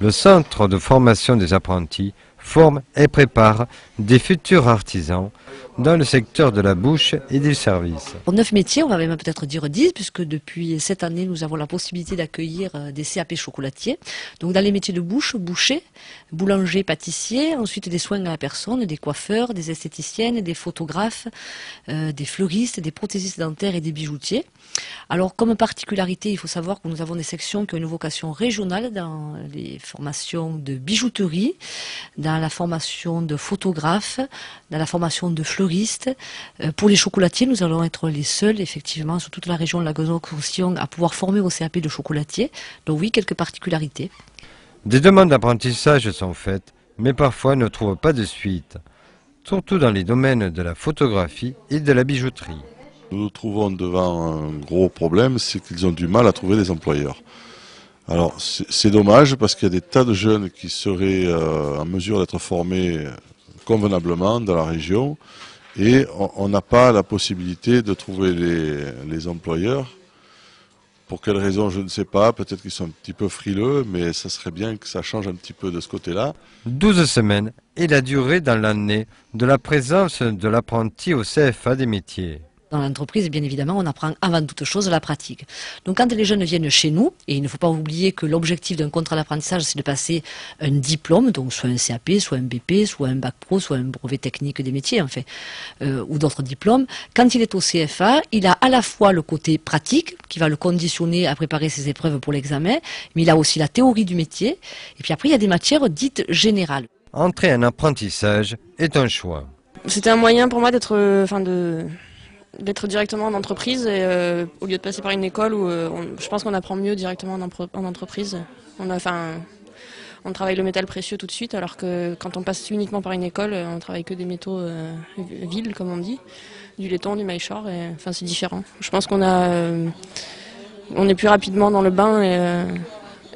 Le centre de formation des apprentis forme et prépare des futurs artisans dans le secteur de la bouche et du service. Pour 9 métiers, on va même peut-être dire 10, puisque depuis cette année, nous avons la possibilité d'accueillir des CAP chocolatiers. Donc dans les métiers de bouche, boucher, boulanger, pâtissier, ensuite des soins à la personne, des coiffeurs, des esthéticiennes, des photographes, des fleuristes, des prothésistes dentaires et des bijoutiers. Alors comme particularité, il faut savoir que nous avons des sections qui ont une vocation régionale dans les formations de bijouterie, dans la formation de photographe, dans la formation de fleuriste. Pour les chocolatiers, nous allons être les seuls, effectivement, sur toute la région de la Languedoc-Roussillon, à pouvoir former au CAP de chocolatier. Donc oui, quelques particularités. Des demandes d'apprentissage sont faites, mais parfois ne trouvent pas de suite, surtout dans les domaines de la photographie et de la bijouterie. Nous nous trouvons devant un gros problème, c'est qu'ils ont du mal à trouver des employeurs. Alors c'est dommage parce qu'il y a des tas de jeunes qui seraient en mesure d'être formés convenablement dans la région et on n'a pas la possibilité de trouver les employeurs. Pour quelles raisons, je ne sais pas, peut-être qu'ils sont un petit peu frileux, mais ça serait bien que ça change un petit peu de ce côté-là. 12 semaines est la durée dans l'année de la présence de l'apprenti au CFA des métiers. Dans l'entreprise, bien évidemment, on apprend avant toute chose la pratique. Donc quand les jeunes viennent chez nous, et il ne faut pas oublier que l'objectif d'un contrat d'apprentissage, c'est de passer un diplôme, donc soit un CAP, soit un BP, soit un bac pro, soit un brevet technique des métiers, en fait, ou d'autres diplômes. Quand il est au CFA, il a à la fois le côté pratique, qui va le conditionner à préparer ses épreuves pour l'examen, mais il a aussi la théorie du métier, et puis après, il y a des matières dites générales. Entrer en apprentissage est un choix. C'était un moyen pour moi d'être directement en entreprise et, au lieu de passer par une école où je pense qu'on apprend mieux directement en entreprise. On travaille le métal précieux tout de suite alors que quand on passe uniquement par une école, on travaille que des métaux vils comme on dit, du laiton, du maillechort, c'est différent. Je pense qu'on est plus rapidement dans le bain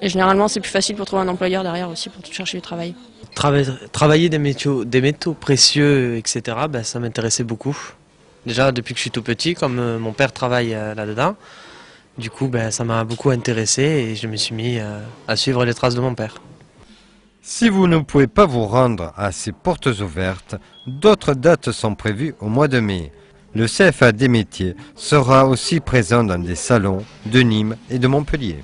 et généralement c'est plus facile pour trouver un employeur derrière aussi pour chercher du travail. Travailler des métaux précieux, etc., ça m'intéressait beaucoup. Déjà depuis que je suis tout petit, comme mon père travaille là-dedans, du coup ça m'a beaucoup intéressé et je me suis mis à suivre les traces de mon père. Si vous ne pouvez pas vous rendre à ces portes ouvertes, d'autres dates sont prévues au mois de mai. Le CFA des métiers sera aussi présent dans des salons de Nîmes et de Montpellier.